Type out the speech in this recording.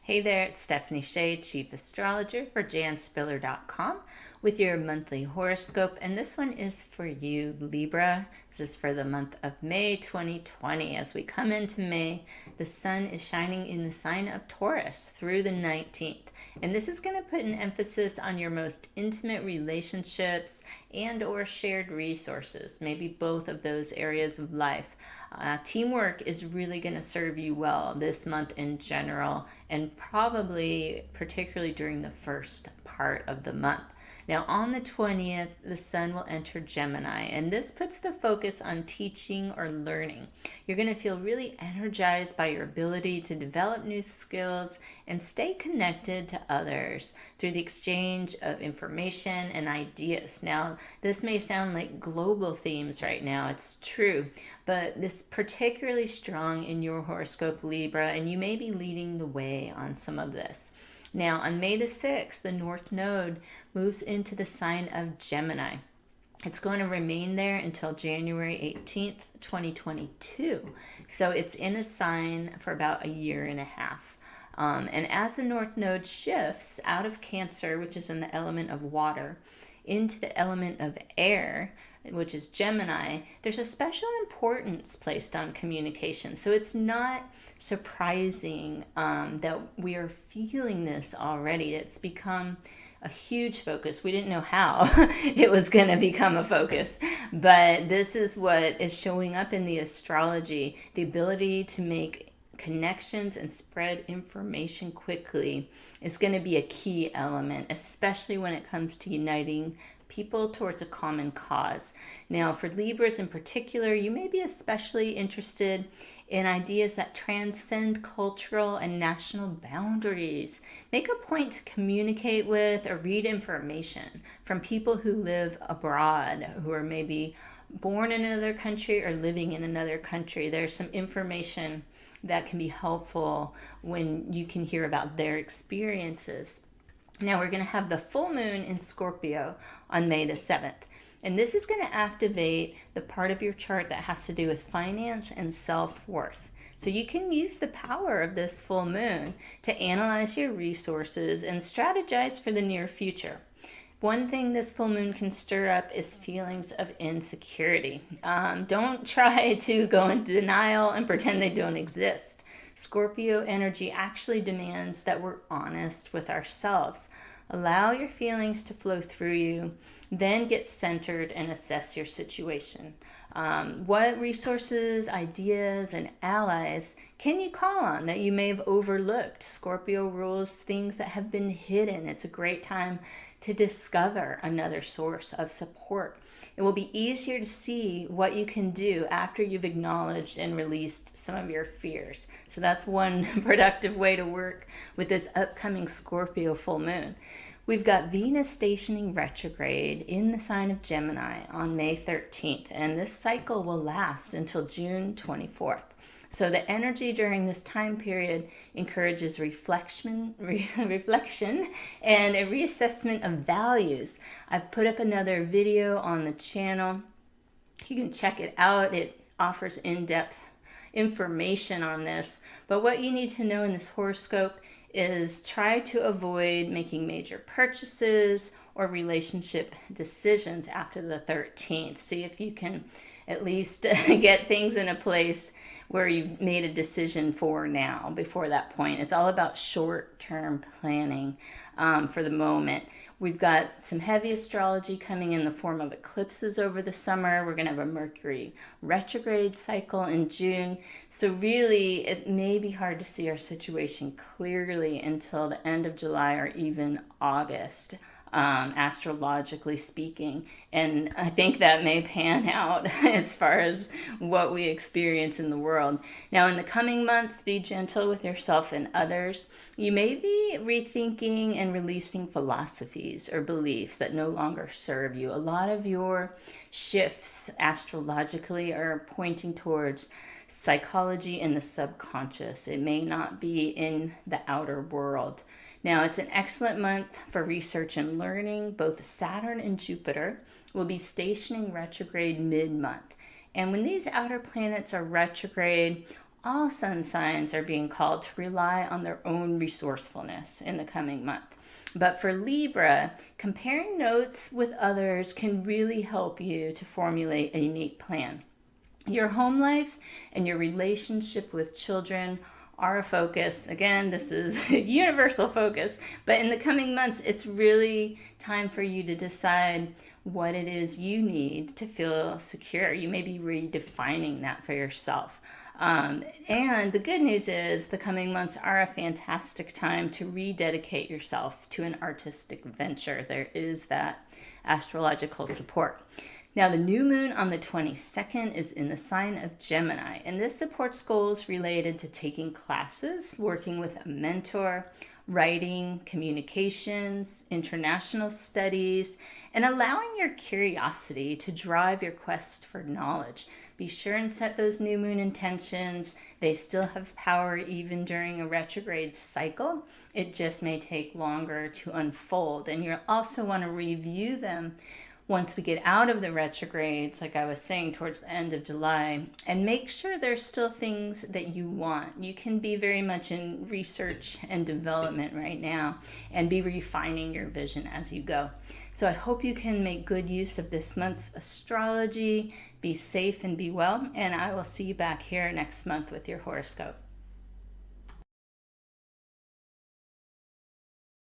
Hey there, it's Stephanie Shea, Chief Astrologer for janspiller.com with your monthly horoscope. And this one is for you, Libra. This is for the month of May 2020. As we come into May, the sun is shining in the sign of Taurus through the 19th. And this is going to put an emphasis on your most intimate relationships and or shared resources, maybe both of those areas of life. Teamwork is really going to serve you well this month in general, and probably particularly during the first part of the month. Now, on the 20th, the sun will enter Gemini, and this puts the focus on teaching or learning. You're going to feel really energized by your ability to develop new skills and stay connected to others through the exchange of information and ideas. Now, this may sound like global themes right now, it's true, but this particularly strong in your horoscope, Libra, and you may be leading the way on some of this. Now, on May the 6th, the North Node moves into the sign of Gemini. It's going to remain there until January 18th, 2022. So it's in a sign for about a year and a half. And as the North Node shifts out of Cancer, which is in the element of water, into the element of air, which is Gemini, there's a special importance placed on communication. So it's not surprising that we are feeling this already. It's become a huge focus. We didn't know how it was going to become a focus, but this is what is showing up in the astrology. The ability to make connections and spread information quickly is going to be a key element, especially when it comes to uniting people towards a common cause. Now, for Libras in particular, you may be especially interested in ideas that transcend cultural and national boundaries. Make a point to communicate with or read information from people who live abroad, who are maybe born in another country or living in another country. There's some information that can be helpful when you can hear about their experiences. Now we're going to have the full moon in Scorpio on May the 7th. And this is going to activate the part of your chart that has to do with finance and self-worth. So you can use the power of this full moon to analyze your resources and strategize for the near future. One thing this full moon can stir up is feelings of insecurity. Don't try to go in denial and pretend they don't exist. Scorpio energy actually demands that we're honest with ourselves. Allow your feelings to flow through you, then get centered and assess your situation. What resources, ideas, and allies can you call on that you may have overlooked? Scorpio rules things that have been hidden. It's a great time to discover another source of support. It will be easier to see what you can do after you've acknowledged and released some of your fears. So that's one productive way to work with this upcoming Scorpio full moon. We've got Venus stationing retrograde in the sign of Gemini on May 13th, and this cycle will last until June 24th. So the energy during this time period encourages reflection and a reassessment of values. I've put up another video on the channel. You can check it out. It offers in-depth information on this. But what you need to know in this horoscope is try to avoid making major purchases or relationship decisions after the 13th. See if you can at least get things in a place where you've made a decision for now before that point. It's all about short-term planning for the moment. We've got some heavy astrology coming in the form of eclipses over the summer. We're going to have a Mercury retrograde cycle in June. So really, it may be hard to see our situation clearly until the end of July or even August. Astrologically speaking, and I think that may pan out as far as what we experience in the world. Now, in the coming months, be gentle with yourself and others. You may be rethinking and releasing philosophies or beliefs that no longer serve you. A lot of your shifts astrologically are pointing towards psychology and the subconscious. It may not be in the outer world. Now, it's an excellent month for research and learning. Both Saturn and Jupiter will be stationing retrograde mid-month. And when these outer planets are retrograde, all sun signs are being called to rely on their own resourcefulness in the coming month. But for Libra, comparing notes with others can really help you to formulate a unique plan. Your home life and your relationship with children are a focus. Again, this is a universal focus, but in the coming months, it's really time for you to decide what it is you need to feel secure. You may be redefining that for yourself. And the good news is the coming months are a fantastic time to rededicate yourself to an artistic venture. There is that astrological support. Now, the new moon on the 22nd is in the sign of Gemini, and this supports goals related to taking classes, working with a mentor, writing, communications, international studies, and allowing your curiosity to drive your quest for knowledge. Be sure and set those new moon intentions. They still have power even during a retrograde cycle. It just may take longer to unfold, and you'll also want to review them once we get out of the retrogrades, like I was saying, towards the end of July, and make sure there's still things that you want. You can be very much in research and development right now and be refining your vision as you go. So I hope you can make good use of this month's astrology. Be safe and be well, and I will see you back here next month with your horoscope.